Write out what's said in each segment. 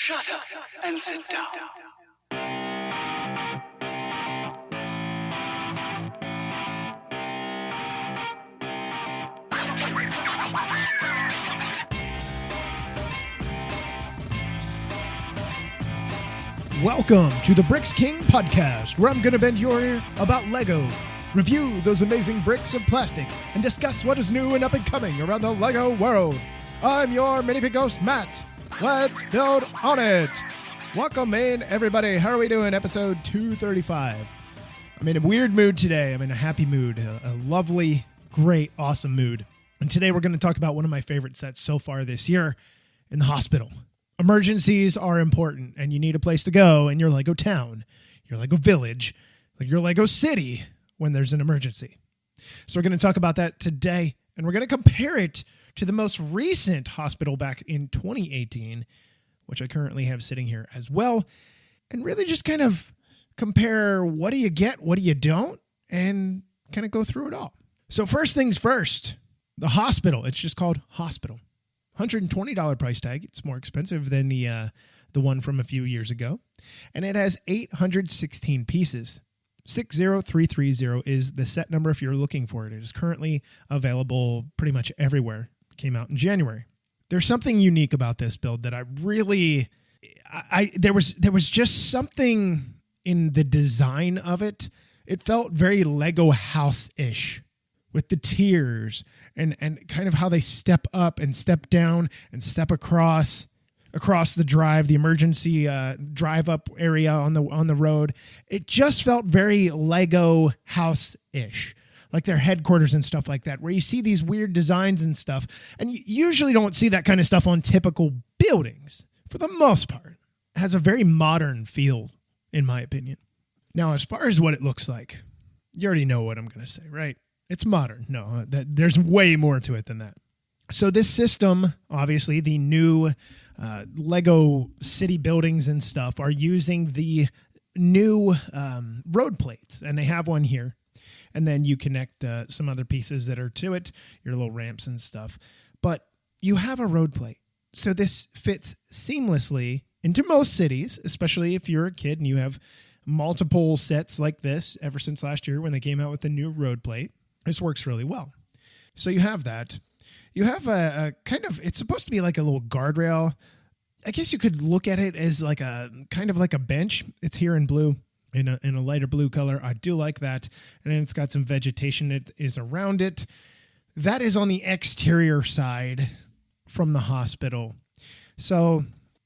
Shut up and sit down. Welcome to the Bricks King podcast, where I'm going to bend your ear about Lego, review those amazing bricks of plastic, and discuss what is new and up and coming around the Lego world. I'm your Minifigure ghost, Matt. Let's build on it. Welcome in, everybody. How are we doing? Episode 235. I'm in a weird mood today. I'm in a happy mood, a lovely, great, awesome mood. And today we're going to talk about one of my favorite sets so far this year in the hospital. Emergencies are important, and you need a place to go in your Lego town, your Lego village, your Lego city when there's an emergency. So we're going to talk about that today, and we're going to compare it to the most recent hospital back in 2018, which I currently have sitting here as well, and really just kind of compare what do you get, what do you don't, and kind of go through it all. So first things first, the hospital. It's just called Hospital. $120 price tag. It's more expensive than the one from a few years ago. And it has 816 pieces. 60330 is the set number if you're looking for it. It is currently available pretty much everywhere. It came out in January. There's something unique about this build that I really... there was just something in the design of it. It felt very Lego house-ish, with the tiers and kind of how they step up and step down and step across the drive, the emergency drive up area on the road. It just felt very Lego house-ish, like their headquarters and stuff like that, where you see these weird designs and stuff, and you usually don't see that kind of stuff on typical buildings for the most part. It has a very modern feel, in my opinion. Now, as far as what it looks like, you already know what I'm going to say, right? It's modern. No, there's way more to it than that. So this system, obviously, the new Lego city buildings and stuff are using the new road plates, and they have one here. And then you connect some other pieces that are to it, your little ramps and stuff. But you have a road plate. So this fits seamlessly into most cities, especially if you're a kid and you have multiple sets like this ever since last year when they came out with the new road plate. This works really well. So you have that. You have a kind of, it's supposed to be like a little guardrail. I guess you could look at it as like a kind of like a bench. It's here in blue, in a lighter blue color. I do like that. And then it's got some vegetation that is around it. That is on the exterior side from the hospital. So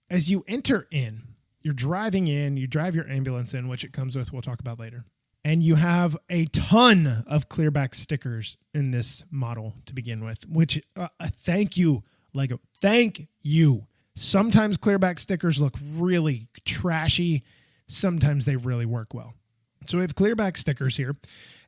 as you enter in, you're driving in, you drive your ambulance in, which it comes with, we'll talk about later. And you have a ton of clearback stickers in this model to begin with, which thank you, Lego. Thank you. Sometimes clearback stickers look really trashy. Sometimes they really work well. So we have clearback stickers here,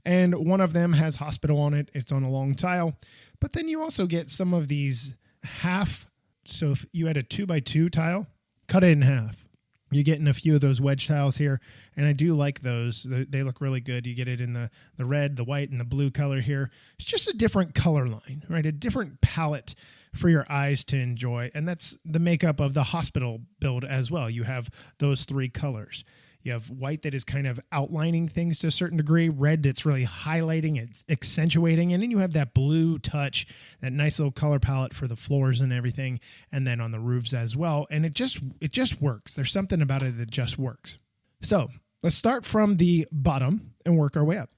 and one of them has hospital on it. It's on a long tile. But then you also get some of these half. So if you had a 2x2 tile, cut it in half. You're getting a few of those wedge tiles here, and I do like those. They look really good. You get it in the red, the white, and the blue color here. It's just a different color line, right? A different palette for your eyes to enjoy, and that's the makeup of the hospital build as well. You have those three colors. You have white that is kind of outlining things to a certain degree, red that's really highlighting, it's accentuating, and then you have that blue touch, that nice little color palette for the floors and everything, and then on the roofs as well. And it just works. There's something about it that just works. So let's start from the bottom and work our way up.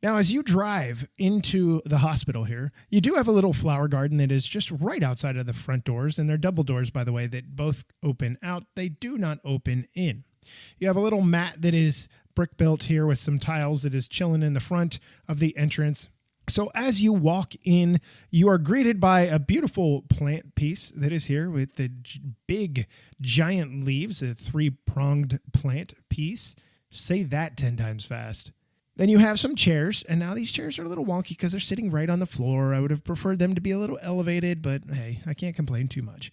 Now, as you drive into the hospital here, you do have a little flower garden that is just right outside of the front doors, and they're double doors, by the way, that both open out. They do not open in. You have a little mat that is brick built here with some tiles that is chilling in the front of the entrance. So as you walk in, you are greeted by a beautiful plant piece that is here with the big giant leaves, a 3-pronged plant piece. Say that 10 times fast. Then you have some chairs, and now these chairs are a little wonky because they're sitting right on the floor. I would have preferred them to be a little elevated, but hey, I can't complain too much.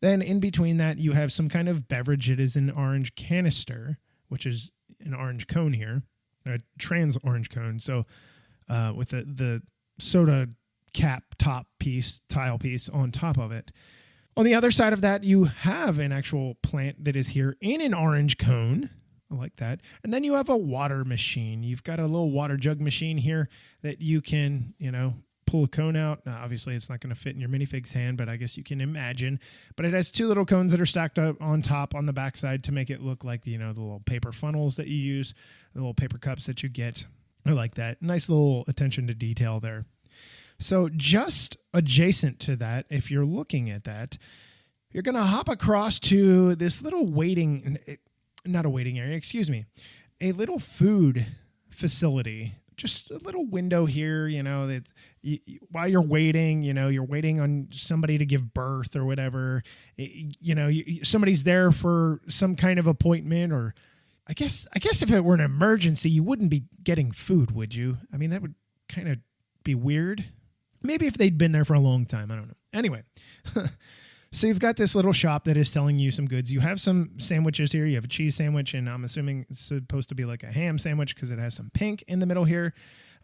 Then in between that, you have some kind of beverage. It is an orange canister, which is an orange cone here, a trans orange cone. So with the soda cap tile piece on top of it. On the other side of that, you have an actual plant that is here in an orange cone. I like that. And then you have a water machine. You've got a little water jug machine here that you can, pull a cone out. Now, obviously, it's not going to fit in your minifig's hand, but I guess you can imagine. But it has two little cones that are stacked up on top on the backside to make it look like, the little paper funnels that you use, the little paper cups that you get. I like that. Nice little attention to detail there. So just adjacent to that, if you're looking at that, you're going to hop across to this little not a waiting area, a little food facility. Just a little window here, that while you're waiting, you're waiting on somebody to give birth or whatever. Somebody's there for some kind of appointment, or I guess if it were an emergency, you wouldn't be getting food, would you? I mean, that would kind of be weird. Maybe if they'd been there for a long time, I don't know. Anyway, so you've got this little shop that is selling you some goods. You have some sandwiches here. You have a cheese sandwich, and I'm assuming it's supposed to be like a ham sandwich because it has some pink in the middle here.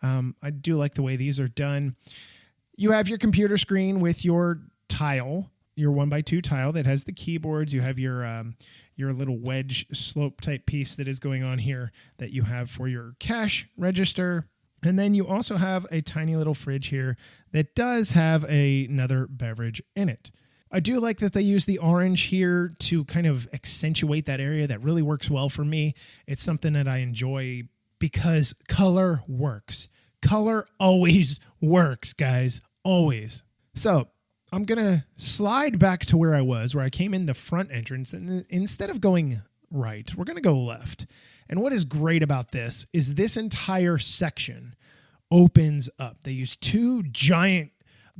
I do like the way these are done. You have your computer screen with your tile, your 1x2 tile that has the keyboards. You have your little wedge slope type piece that is going on here that you have for your cash register. And then you also have a tiny little fridge here that does have another beverage in it. I do like that they use the orange here to kind of accentuate that area. That really works well for me. It's something that I enjoy because color works. Color always works, guys. Always. So I'm going to slide back to where I came in the front entrance. And instead of going right, we're going to go left. And what is great about this is this entire section opens up. They use two giant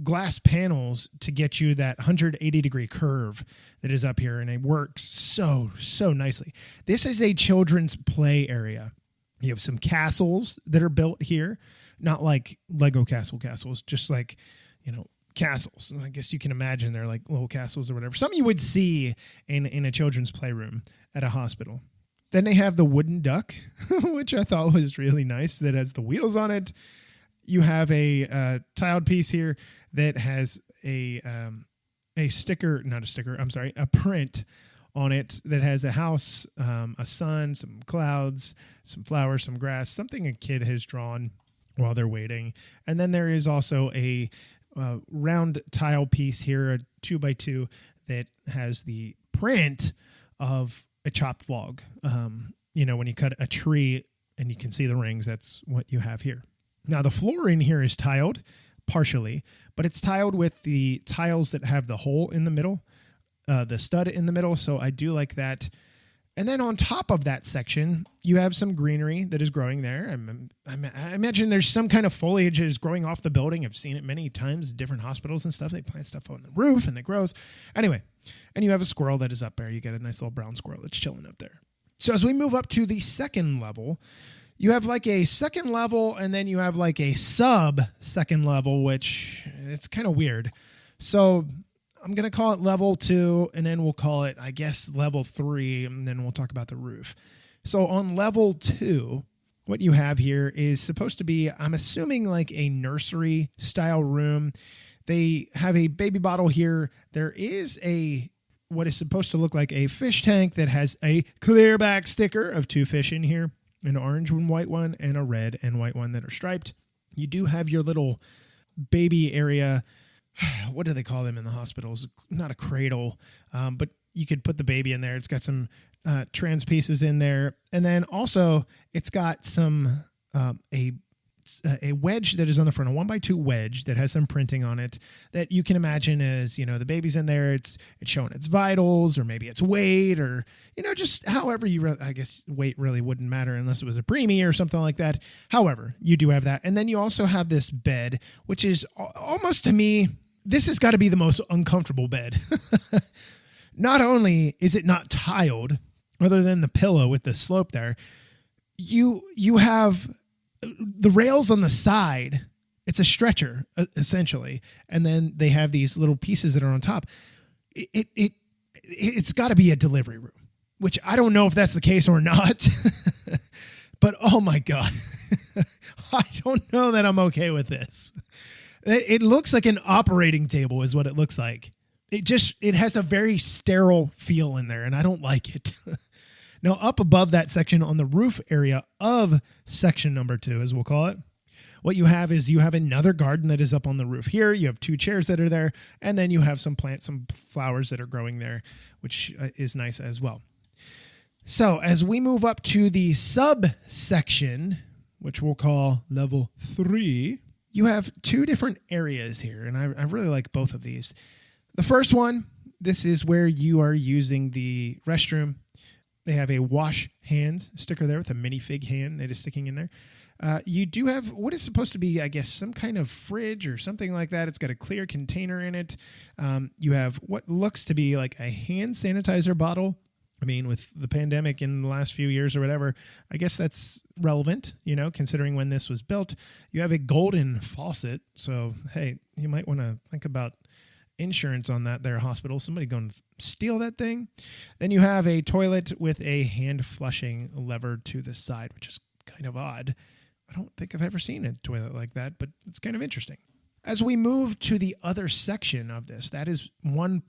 glass panels to get you that 180 degree curve that is up here, and it works so nicely. This is a children's play area. You have some castles that are built here, not like Lego castles, just like, castles. I guess you can imagine they're like little castles or whatever. Something you would see in a children's playroom at a hospital. Then they have the wooden duck, which I thought was really nice, that has the wheels on it. You have a tiled piece here that has a print on it that has a house, a sun, some clouds, some flowers, some grass, something a kid has drawn while they're waiting. And then there is also a round tile piece here, a 2x2, that has the print of a chopped log. When you cut a tree and you can see the rings, that's what you have here. Now, the floor in here is tiled partially, but it's tiled with the tiles that have the hole in the middle, the stud in the middle. So I do like that. And then on top of that section, you have some greenery that is growing there. I imagine there's some kind of foliage that is growing off the building. I've seen it many times in different hospitals and stuff. They plant stuff on the roof and it grows. Anyway, and you have a squirrel that is up there. You get a nice little brown squirrel that's chilling up there. So as we move up to the second level, you have like a second level, and then you have like a sub second level, which it's kind of weird. So I'm going to call it level 2, and then we'll call it, I guess, level 3, and then we'll talk about the roof. So on level 2, what you have here is supposed to be, I'm assuming, like a nursery style room. They have a baby bottle here. There is what is supposed to look like a fish tank that has a clear back sticker of 2 fish in here. An orange and white one and a red and white one that are striped. You do have your little baby area. What do they call them in the hospitals? Not a cradle, but you could put the baby in there. It's got some trans pieces in there. And then also it's got some, a wedge that is on the front, a 1x2 wedge that has some printing on it that you can imagine as, the baby's in there. It's showing its vitals, or maybe its weight, or, just however I guess weight really wouldn't matter unless it was a preemie or something like that. However, you do have that. And then you also have this bed, which is almost, to me, this has got to be the most uncomfortable bed. Not only is it not tiled, other than the pillow with the slope there, you have the rails on the side. It's a stretcher, essentially. And then they have these little pieces that are on top. It's got to be a delivery room, which I don't know if that's the case or not. But, oh, my God. I don't know that I'm okay with this. It looks like an operating table is what it looks like. it has a very sterile feel in there, and I don't like it. Now, up above that section on the roof area of section number 2, as we'll call it, what you have is you have another garden that is up on the roof here. You have 2 chairs that are there, and then you have some plants, some flowers that are growing there, which is nice as well. So as we move up to the subsection, which we'll call level 3, you have 2 different areas here, and I really like both of these. The first one, this is where you are using the restroom. They have a wash hands sticker there with a minifig hand that is sticking in there. You do have what is supposed to be, I guess, some kind of fridge or something like that. It's got a clear container in it. You have what looks to be like a hand sanitizer bottle. I mean, with the pandemic in the last few years or whatever, I guess that's relevant, considering when this was built. You have a golden faucet. So, hey, you might want to think about insurance on that there, hospital. Somebody go and steal that thing. Then you have a toilet with a hand flushing lever to the side, which is kind of odd. I don't think I've ever seen a toilet like that, but it's kind of interesting. As we move to the other section of this, that is one,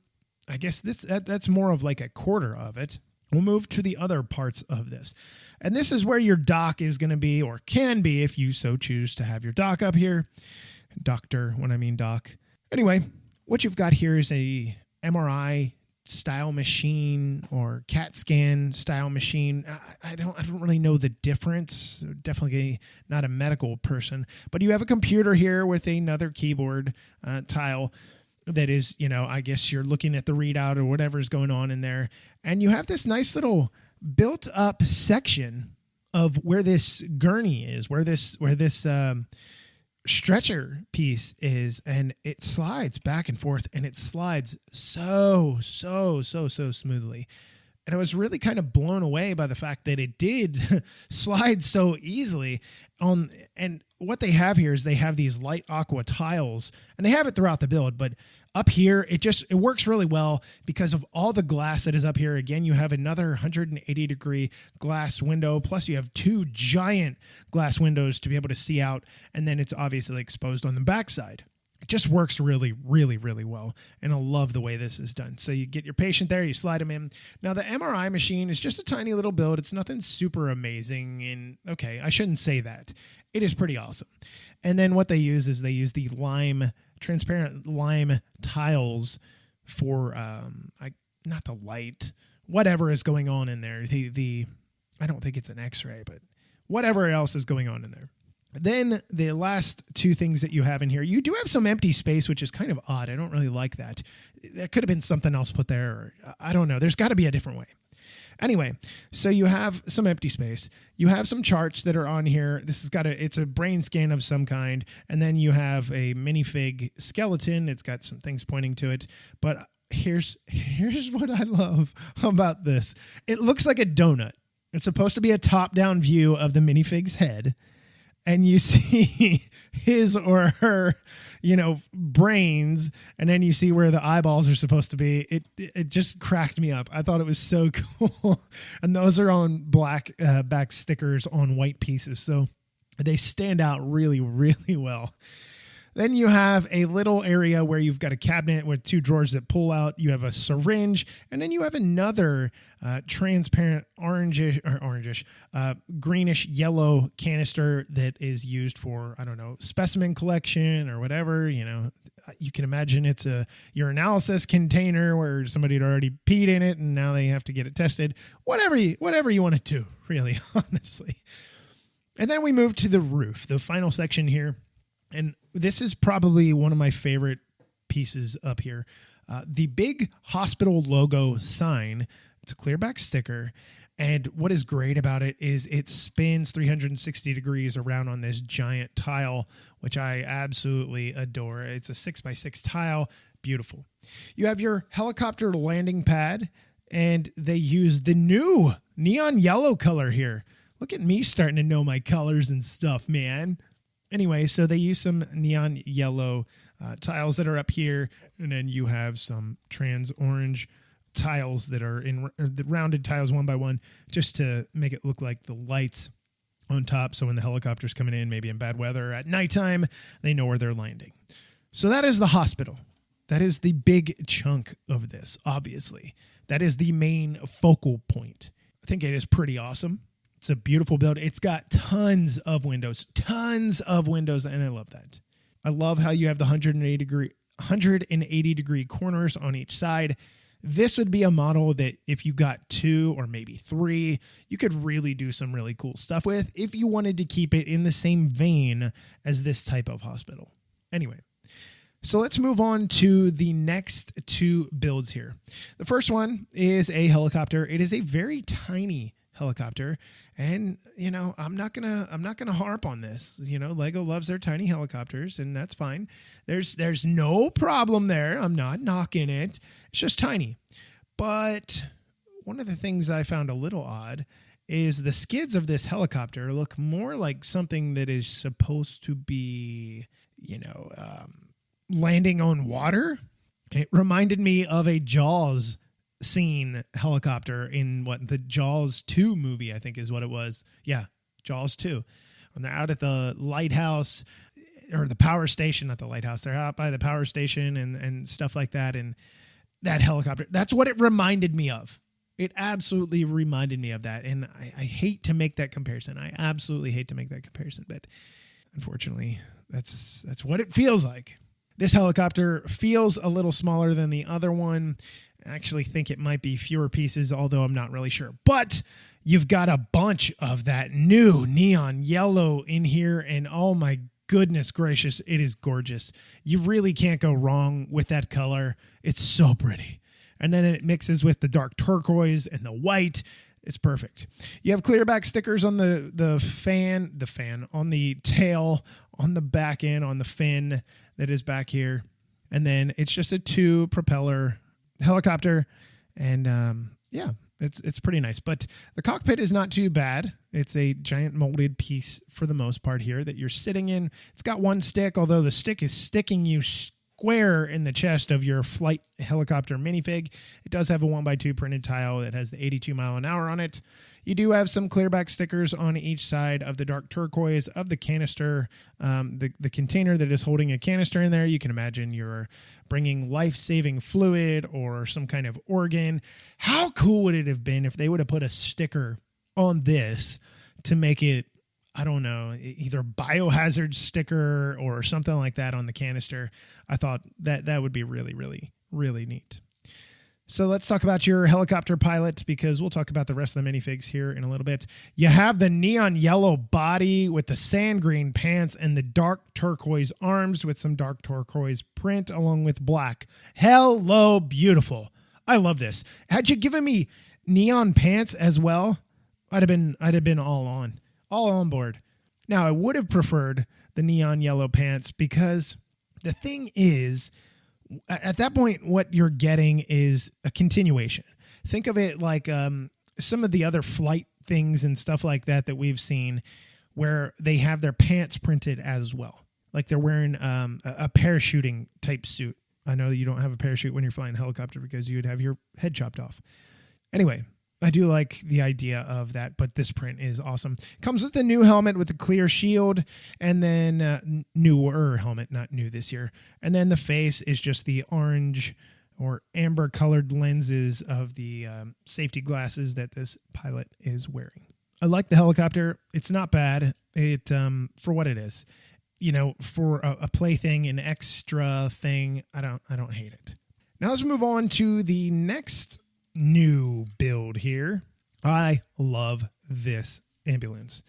I guess that's more of like a quarter of it. We'll move to the other parts of this. And this is where your dock is going to be, or can be if you so choose to have your dock up here. Doctor, when I mean dock. Anyway, what you've got here is a MRI style machine or CAT scan style machine. I don't really know the difference. Definitely not a medical person, but you have a computer here with another keyboard tile that is, I guess you're looking at the readout or whatever is going on in there. And you have this nice little built up section of where this gurney is, where this stretcher piece is, and it slides back and forth, and it slides so smoothly. And I was really kind of blown away by the fact that it did slide so easily on. And what they have here is they have these light aqua tiles, and they have it throughout the build, but up here, it works really well because of all the glass that is up here. Again, you have another 180-degree glass window, plus you have 2 giant glass windows to be able to see out, and then it's obviously exposed on the backside. It just works really, really, really well, and I love the way this is done. So you get your patient there, you slide them in. Now, the MRI machine is just a tiny little build. It's nothing super amazing, and okay, I shouldn't say that. It is pretty awesome. And then what they use is the transparent lime tiles for not the light, whatever is going on in there. I don't think it's an X-ray, but whatever else is going on in there. Then the last 2 things that you have in here, you do have some empty space, which is kind of odd. I don't really like that. There could have been something else put there, or I don't know. There's got to be a different way. Anyway, so you have some empty space. You have some charts that are on here. It's a brain scan of some kind. And then you have a minifig skeleton. It's got some things pointing to it. But here's what I love about this. It looks like a donut. It's supposed to be a top-down view of the minifig's head. And you see his or her, brains, and then you see where the eyeballs are supposed to be. It just cracked me up. I thought it was so cool. And those are on black back stickers on white pieces. So they stand out really, really well. Then you have a little area where you've got a cabinet with 2 drawers that pull out. You have a syringe, and then you have another transparent greenish yellow canister that is used for, specimen collection or whatever. You can imagine it's a urinalysis container where somebody had already peed in it and now they have to get it tested. Whatever you want to do, really, honestly. And then we move to the roof, the final section here. And this is probably one of my favorite pieces up here. The big hospital logo sign. It's a clear back sticker. And what is great about it is it spins 360 degrees around on this giant tile, which I absolutely adore. It's a 6x6 tile. Beautiful. You have your helicopter landing pad, and they use the new neon yellow color here. Look at me starting to know my colors and stuff, man. Anyway, so they use some neon yellow tiles that are up here, and then you have some trans orange tiles that are in the rounded tiles 1 by 1, just to make it look like the lights on top. So when the helicopter's coming in, maybe in bad weather or at nighttime, they know where they're landing. So that is the hospital. That is the big chunk of this, obviously. That is the main focal point. I think it is pretty awesome. It's a beautiful build. It's got tons of windows, and I love that. I love how you have the 180 degree corners on each side. This would be a model that if you got 2 or maybe 3, you could really do some really cool stuff with if you wanted to keep it in the same vein as this type of hospital. Anyway, so let's move on to the next 2 builds here. The first one is a helicopter. It is a very tiny helicopter, and I'm not gonna harp on this. Lego loves their tiny helicopters, and that's fine. There's no problem there. I'm not knocking it. It's just tiny. But one of the things that I found a little odd is the skids of this helicopter look more like something that is supposed to be, landing on water. It reminded me of a Jaws scene helicopter in the Jaws 2 movie, I think is what it was. Yeah, Jaws 2. When they're out at the lighthouse or the power station, not the lighthouse, they're out by the power station and stuff like that. And that helicopter, that's what it reminded me of. It absolutely reminded me of that. And I hate to make that comparison. I absolutely hate to make that comparison, but unfortunately that's what it feels like. This helicopter feels a little smaller than the other one. I actually think it might be fewer pieces, although I'm not really sure. But you've got a bunch of that new neon yellow in here, and oh my goodness gracious, it is gorgeous. You really can't go wrong with that color. It's so pretty. And then it mixes with the dark turquoise and the white. It's perfect. You have clear back stickers on the fan, on the tail, on the back end, on the fin that is back here. And then it's just a 2 propeller helicopter, and it's pretty nice. But the cockpit is not too bad. It's a giant molded piece for the most part here that you're sitting in. It's got 1 stick, although the stick is sticking you square in the chest of your flight helicopter minifig. It does have a 1x2 printed tile that has the 82 mile an hour on it. You do have some clearback stickers on each side of the dark turquoise of the canister, the container that is holding a canister in there. You can imagine you're bringing life-saving fluid or some kind of organ. How cool would it have been if they would have put a sticker on this to make it, I don't know, either biohazard sticker or something like that on the canister? I thought that would be really, really, really neat. So let's talk about your helicopter pilot, because we'll talk about the rest of the minifigs here in a little bit. You have the neon yellow body with the sand green pants and the dark turquoise arms with some dark turquoise print along with black. Hello, beautiful. I love this. Had you given me neon pants as well, I'd have been all on board. Now, I would have preferred the neon yellow pants, because the thing is, at that point, what you're getting is a continuation. Think of it like some of the other flight things and stuff like that we've seen, where they have their pants printed as well. Like they're wearing a parachuting type suit. I know that you don't have a parachute when you're flying a helicopter because you would have your head chopped off. Anyway, I do like the idea of that, but this print is awesome. Comes with a new helmet with a clear shield, and then newer helmet, not new this year. And then the face is just the orange or amber colored lenses of the safety glasses that this pilot is wearing. I like the helicopter. It's not bad. It for what it is, for a plaything, an extra thing. I don't hate it. Now let's move on to the next new build here. I love this ambulance.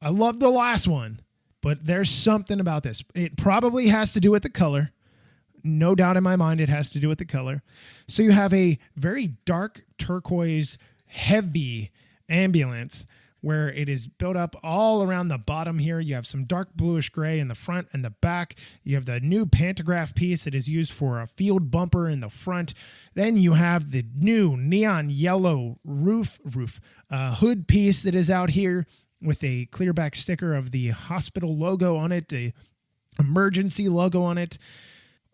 I love the last one, but there's something about this. It probably has to do with the color. No doubt in my mind it has to do with the color. So you have a very dark turquoise heavy ambulance where it is built up all around the bottom here. You have some dark bluish gray in the front and the back. You have the new pantograph piece that is used for a field bumper in the front. Then you have the new neon yellow hood piece that is out here with a clear back sticker of the hospital logo on it, the emergency logo on it.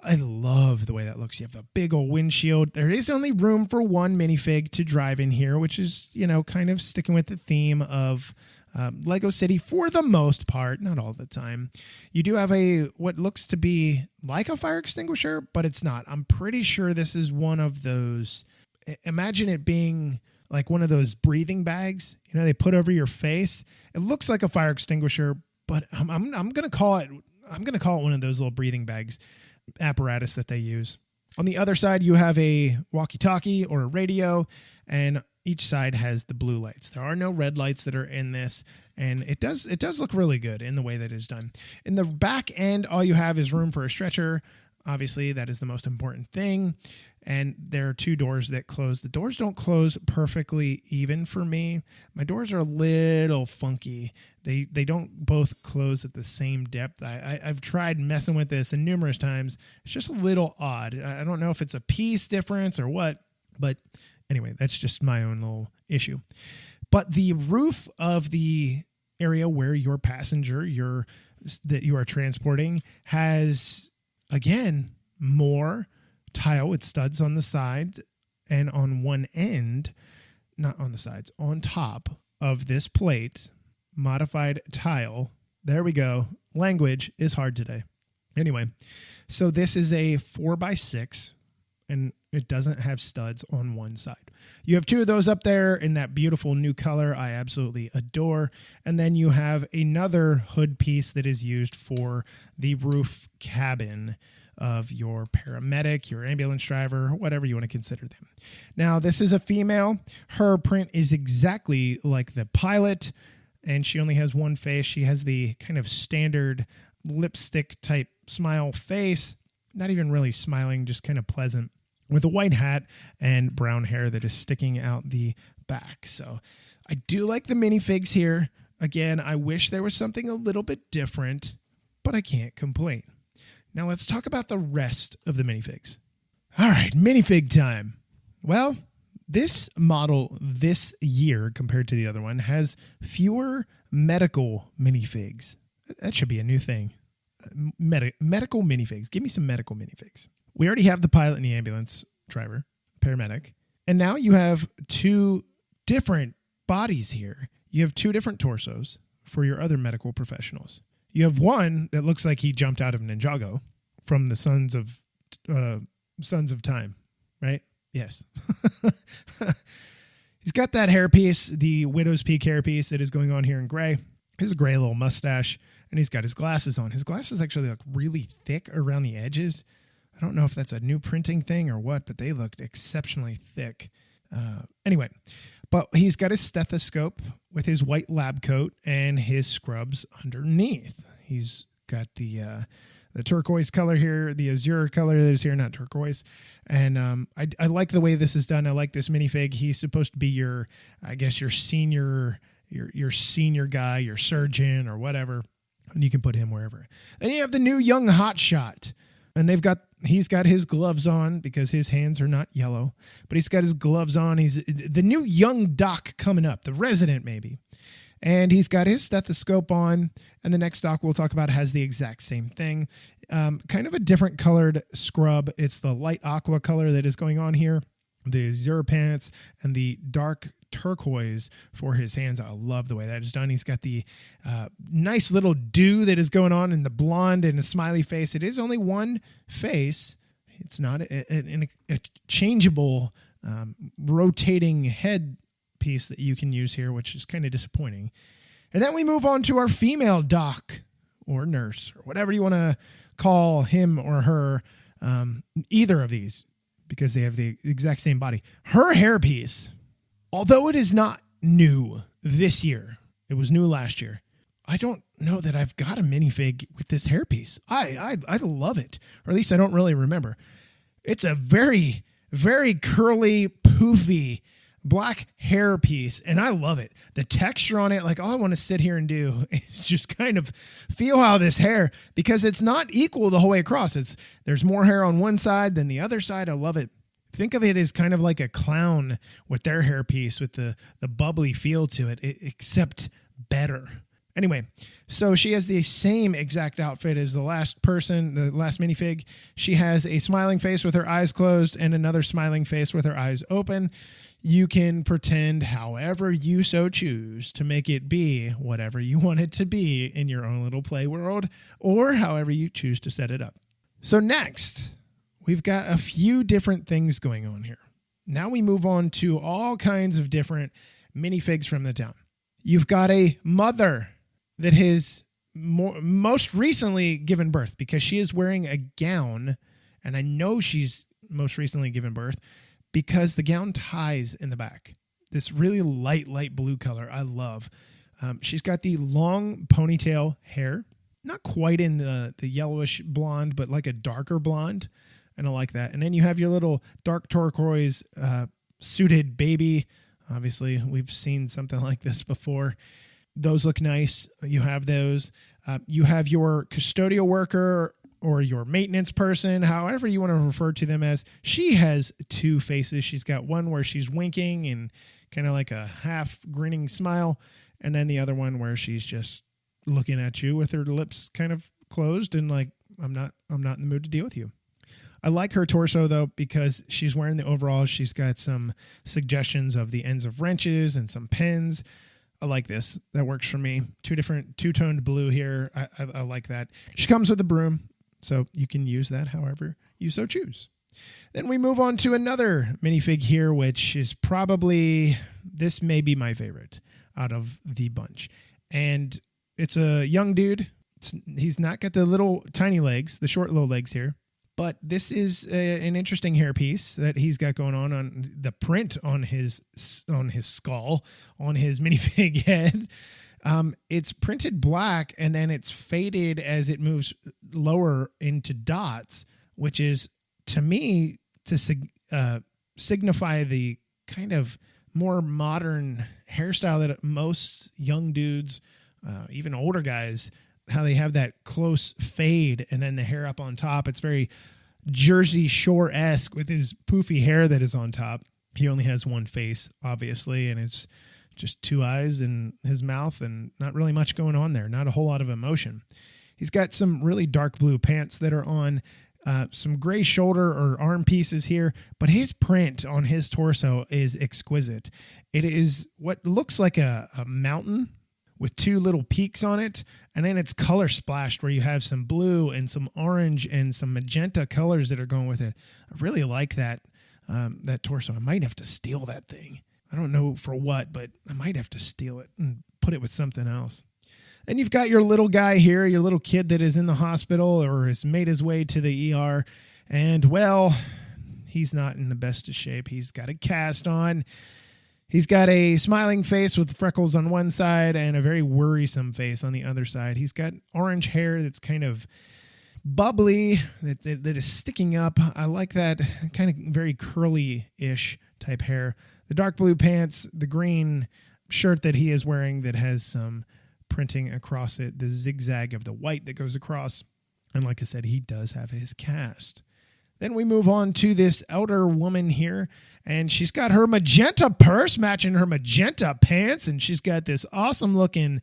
I love the way that looks. You have the big old windshield. There is only room for one minifig to drive in here, which is, kind of sticking with the theme of Lego City for the most part, not all the time. You do have what looks to be like a fire extinguisher, but it's not. I'm pretty sure this is one of those. Imagine it being like one of those breathing bags, they put over your face. It looks like a fire extinguisher, but I'm going to call it one of those little breathing bags apparatus that they use. On the other side, you have a walkie-talkie or a radio, and each side has the blue lights. There are no red lights that are in this, and it does look really good in the way that it's done. In the back end, all you have is room for a stretcher. Obviously, that is the most important thing. And there are two doors that close. The doors don't close perfectly even for me. My doors are a little funky. They don't both close at the same depth. I've tried messing with this numerous times. It's just a little odd. I don't know if it's a piece difference or what, but anyway, that's just my own little issue. But the roof of the area where your passenger that you are transporting has, again, more tile with studs on the side and on one end, not on the sides, on top of this plate, modified tile. There we go. Language is hard today. Anyway, so this is a 4x6 and it doesn't have studs on one side. You have two of those up there in that beautiful new color I absolutely adore. And then you have another hood piece that is used for the roof cabin of your paramedic, your ambulance driver, whatever you want to consider them. Now, this is a female. Her print is exactly like the pilot, and she only has one face. She has the kind of standard lipstick type smile face, not even really smiling, just kind of pleasant, with a white hat and brown hair that is sticking out the back. So I do like the minifigs here. Again, I wish there was something a little bit different, but I can't complain. Now let's talk about the rest of the minifigs. All right, minifig time. Well, this model this year compared to the other one has fewer medical minifigs. That should be a new thing. Medical minifigs. Give me some medical minifigs. We already have the pilot and the ambulance driver, paramedic. And now you have two different bodies here. You have two different torsos for your other medical professionals. You have one that looks like he jumped out of Ninjago from the Sons of Time, right? Yes. He's got that hairpiece, the widow's peak hairpiece that is going on here in gray. He has a gray little mustache, and he's got his glasses on. His glasses actually look really thick around the edges. I don't know if that's a new printing thing or what, but they looked exceptionally thick. Anyway, but he's got his stethoscope with his white lab coat and his scrubs underneath. He's got the turquoise color here, the azure color that is here, not turquoise. And I like the way this is done. I like this minifig. He's supposed to be your senior guy, your surgeon or whatever. And you can put him wherever. Then you have the new young hotshot. And he's got his gloves on because his hands are not yellow, but he's got his gloves on. He's the new young doc coming up, the resident maybe. And he's got his stethoscope on. And the next doc we'll talk about has the exact same thing. Kind of a different colored scrub. It's the light aqua color that is going on here. The azure pants and the dark turquoise for his hands. I love the way that is done. He's got the nice little dew that is going on in the blonde and a smiley face. It is only one face. It's not a changeable rotating head piece that you can use here, which is kind of disappointing. And then we move on to our female doc or nurse or whatever you want to call him or her. Either of these, because they have the exact same body. Her hairpiece, although it is not new this year, it was new last year. I don't know that I've got a minifig with this hairpiece. I love it, or at least I don't really remember. It's a very, very curly, poofy black hairpiece, and I love it. The texture on it, like all I want to sit here and do is just kind of feel how this hair, because it's not equal the whole way across. There's more hair on one side than the other side. I love it. Think of it as kind of like a clown with their hairpiece with the bubbly feel to it, except better. Anyway, so she has the same exact outfit as the last minifig. She has a smiling face with her eyes closed and another smiling face with her eyes open. You can pretend however you so choose to make it be whatever you want it to be in your own little play world, or however you choose to set it up. So next, we've got a few different things going on here. Now we move on to all kinds of different minifigs from the town. You've got a mother that has most recently given birth, because she is wearing a gown, and I know she's most recently given birth because the gown ties in the back. This really light blue color I love. She's got the long ponytail hair, not quite in the yellowish blonde, but like a darker blonde, and I like that. And then you have your little dark turquoise suited baby. Obviously, we've seen something like this before. Those look nice. You have those. You have your custodial worker or your maintenance person, however you want to refer to them as. She has two faces. She's got one where she's winking and kind of like a half grinning smile, and then the other one where she's just looking at you with her lips kind of closed and like, I'm not in the mood to deal with you. I like her torso, though, because she's wearing the overalls. She's got some suggestions of the ends of wrenches and some pins. I like this. That works for me. Two-toned blue here. I like that. She comes with a broom, so you can use that however you so choose. Then we move on to another minifig here, which is this may be my favorite out of the bunch. And it's a young dude. He's not got the little tiny legs, the short little legs here. But this is an interesting hairpiece that he's got going on the print on his skull, on his minifig head. It's printed black, and then it's faded as it moves lower into dots, which is, to me, to signify the kind of more modern hairstyle that most young dudes, even older guys, how they have that close fade and then the hair up on top. It's very Jersey Shore-esque with his poofy hair that is on top. He only has one face, obviously, and it's just two eyes in his mouth and not really much going on there. Not a whole lot of emotion. He's got some really dark blue pants that are on, some gray shoulder or arm pieces here, but his print on his torso is exquisite. It is what looks like a mountain with two little peaks on it, and then it's color splashed where you have some blue and some orange and some magenta colors that are going with it. I really like that torso. I might have to steal that thing. I don't know for what, but I might have to steal it and put it with something else. Then you've got your little guy here, your little kid that is in the hospital or has made his way to the ER, and, well, he's not in the best of shape. He's got a cast on. He's got a smiling face with freckles on one side and a very worrisome face on the other side. He's got orange hair that's kind of bubbly, that is sticking up. I like that kind of very curly-ish type hair. The dark blue pants, the green shirt that he is wearing that has some printing across it, the zigzag of the white that goes across. And like I said, he does have his cast. Then we move on to this elder woman here, and she's got her magenta purse matching her magenta pants, and she's got this awesome-looking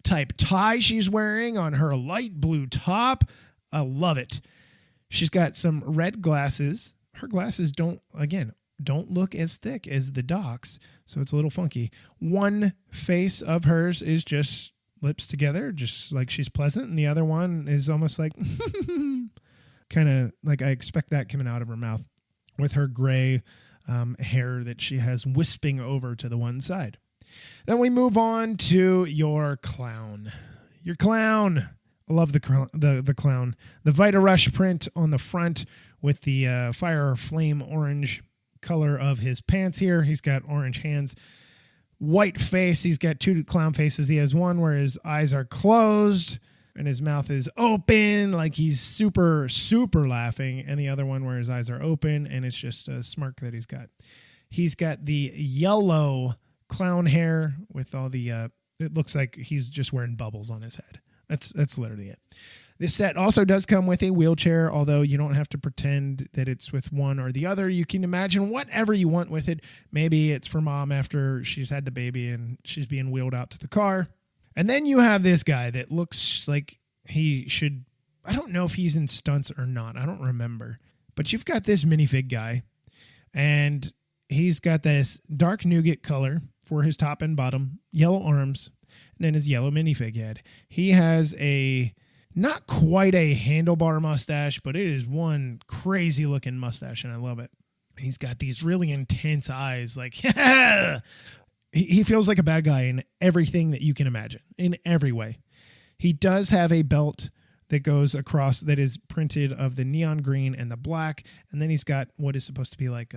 type tie she's wearing on her light blue top. I love it. She's got some red glasses. Her glasses don't look as thick as the doc's, so it's a little funky. One face of hers is just lips together, just like she's pleasant, and the other one is almost like... kind of like I expect that coming out of her mouth with her gray hair that she has wisping over to the one side. Then we move on to your clown. Your clown. I love the clown. The Vita Rush print on the front with the fire flame orange color of his pants here. He's got orange hands. White face. He's got two clown faces. He has one where his eyes are closed and his mouth is open, like he's super, super laughing, and the other one where his eyes are open, and it's just a smirk that he's got. He's got the yellow clown hair with all the, it looks like he's just wearing bubbles on his head. That's literally it. This set also does come with a wheelchair, although you don't have to pretend that it's with one or the other. You can imagine whatever you want with it. Maybe it's for mom after she's had the baby and she's being wheeled out to the car. And then you have this guy that looks like he should, I don't know if he's in stunts or not. I don't remember. But you've got this minifig guy, and he's got this dark nougat color for his top and bottom, yellow arms, and then his yellow minifig head. He has not quite a handlebar mustache, but it is one crazy looking mustache, and I love it. He's got these really intense eyes, like, he feels like a bad guy in everything that you can imagine, in every way. He does have a belt that goes across that is printed of the neon green and the black, and then he's got what is supposed to be like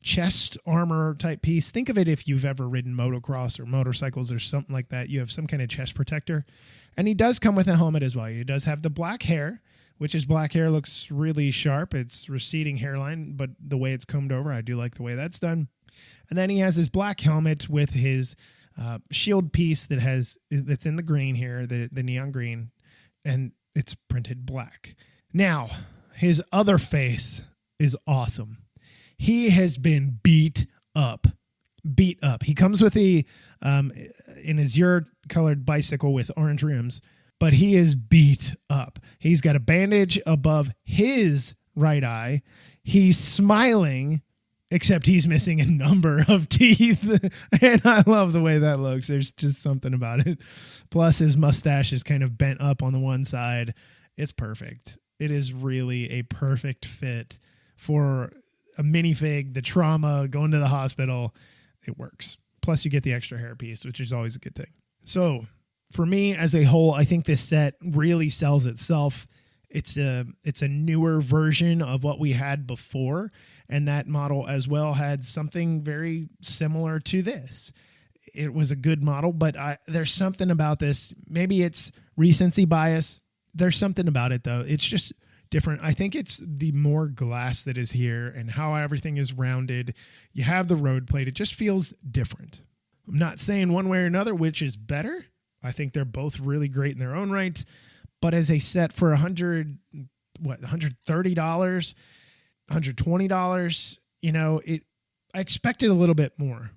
chest armor type piece. Think of it if you've ever ridden motocross or motorcycles or something like that. You have some kind of chest protector, and he does come with a helmet as well. He does have the black hair, which is black hair, looks really sharp. It's receding hairline, but the way it's combed over, I do like the way that's done. And then he has his black helmet with his shield piece that's in the green here, the neon green, and it's printed black. Now, his other face is awesome. He has been beat up. He comes with in his colored bicycle with orange rims, but he is beat up. He's got a bandage above his right eye. He's smiling, except he's missing a number of teeth. And I love the way that looks. There's just something about it. Plus his mustache is kind of bent up on the one side. It's perfect. It is really a perfect fit for a minifig, the trauma, going to the hospital. It works. Plus you get the extra hair piece, which is always a good thing. So for me as a whole, I think this set really sells itself. It's a newer version of what we had before, and that model as well had something very similar to this. It was a good model, but there's something about this. Maybe it's recency bias. There's something about it, though. It's just different. I think it's the more glass that is here and how everything is rounded. You have the road plate. It just feels different. I'm not saying one way or another which is better. I think they're both really great in their own right. But as a set for $130, $120, I expected a little bit more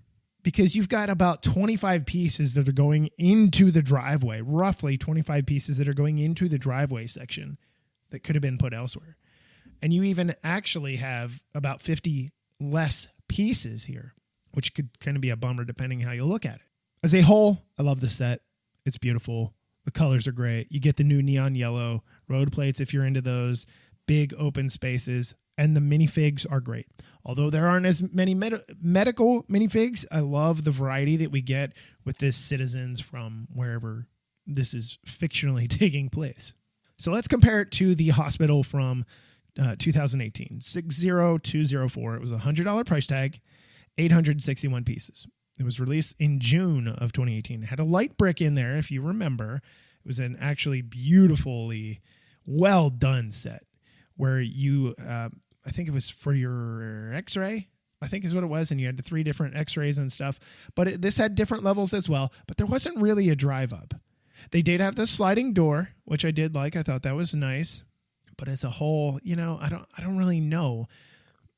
because you've got about 25 pieces that are going into the driveway, roughly 25 pieces that are going into the driveway section that could have been put elsewhere. And you even actually have about 50 less pieces here, which could kind of be a bummer depending how you look at it. As a whole, I love the set. It's beautiful. The colors are great. You get the new neon yellow road plates if you're into those, big open spaces, and the minifigs are great. Although there aren't as many medical minifigs, I love the variety that we get with this Citizens from wherever this is fictionally taking place. So let's compare it to the hospital from 2018, 60204. It was a $100 price tag, 861 pieces. It was released in June of 2018. It had a light brick in there, if you remember. It was an actually beautifully well done set where you, I think it was for your x-ray, I think is what it was. And you had the 3 different x-rays and stuff. But this had different levels as well. But there wasn't really a drive up. They did have the sliding door, which I did like. I thought that was nice. But as a whole, I don't really know.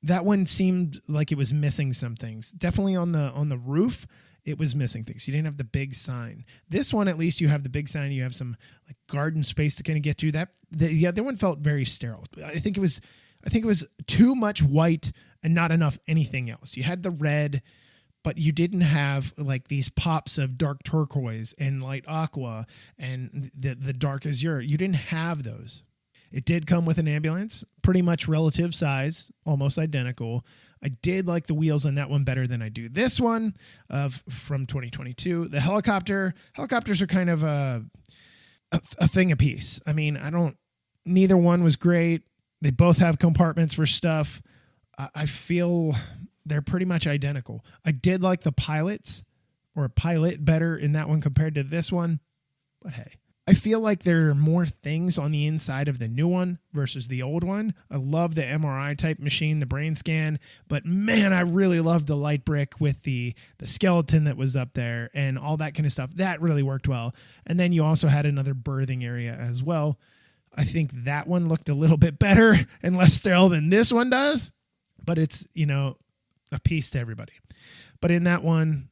That one seemed like it was missing some things. Definitely on the roof, it was missing things. You didn't have the big sign. This one, at least you have the big sign. You have some like garden space to kind of get to. The other one felt very sterile. I think it was too much white and not enough anything else. You had the red, but you didn't have like these pops of dark turquoise and light aqua and the dark azure. You didn't have those. It did come with an ambulance, pretty much relative size, almost identical. I did like the wheels on that one better than I do this one from 2022. The helicopters are kind of a thing apiece. I mean, neither one was great. They both have compartments for stuff. I feel they're pretty much identical. I did like the pilot better in that one compared to this one, but hey. I feel like there are more things on the inside of the new one versus the old one. I love the MRI type machine, the brain scan, but man, I really loved the light brick with the skeleton that was up there and all that kind of stuff. That really worked well. And then you also had another birthing area as well. I think that one looked a little bit better and less sterile than this one does, but it's, a piece to everybody. But in that one,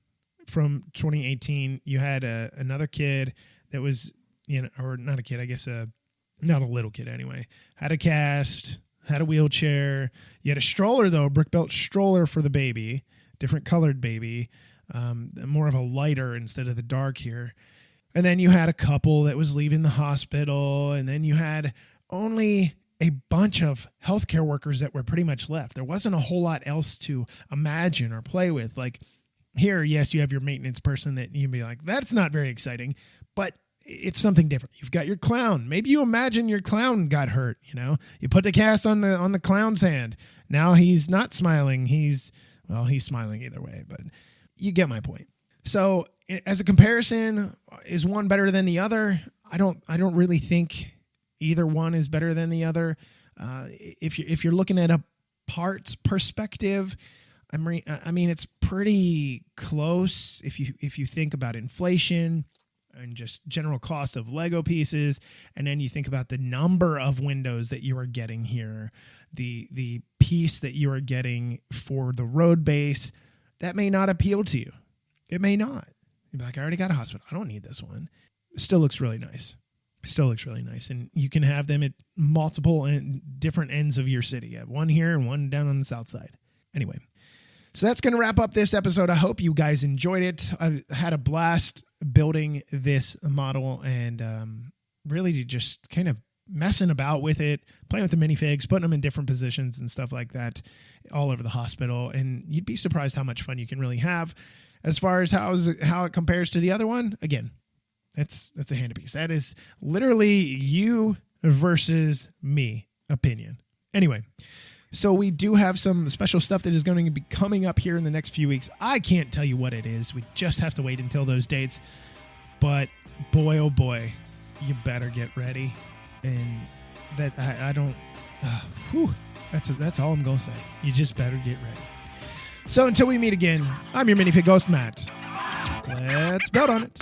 from 2018, you had another kid that was, or not a kid, I guess, not a little kid anyway, had a cast, had a wheelchair. You had a stroller, though, a brick built stroller for the baby, different colored baby, more of a lighter instead of the dark here. And then you had a couple that was leaving the hospital, and then you had only a bunch of healthcare workers that were pretty much left. There wasn't a whole lot else to imagine or play with. Like here, yes, you have your maintenance person that you'd be like, that's not very exciting, but it's something different. You've got your clown. Maybe you imagine your clown got hurt, You put the cast on the clown's hand. Now he's not smiling. He's smiling either way, but you get my point. So as a comparison, is one better than the other? I don't really think either one is better than the other. If you're looking at a parts perspective, I mean it's pretty close if you think about inflation and just general cost of Lego pieces, and then you think about the number of windows that you are getting here, the piece that you are getting for the road base, that may not appeal to you. It may not. You'd be like, I already got a hospital. I don't need this one. It still looks really nice. And you can have them at multiple and different ends of your city. You have one here and one down on the south side. Anyway, so that's going to wrap up this episode. I hope you guys enjoyed it. I had a blast building this model and really just kind of messing about with it, playing with the minifigs, putting them in different positions and stuff like that all over the hospital. And you'd be surprised how much fun you can really have. As far as how it compares to the other one, again, that's a hand piece. That is literally you versus me opinion. Anyway, so we do have some special stuff that is going to be coming up here in the next few weeks. I can't tell you what it is. We just have to wait until those dates. But boy, oh boy, you better get ready. And that I don't. That's all I'm gonna say. You just better get ready. So until we meet again, I'm your minifig host, Matt. Let's build on it.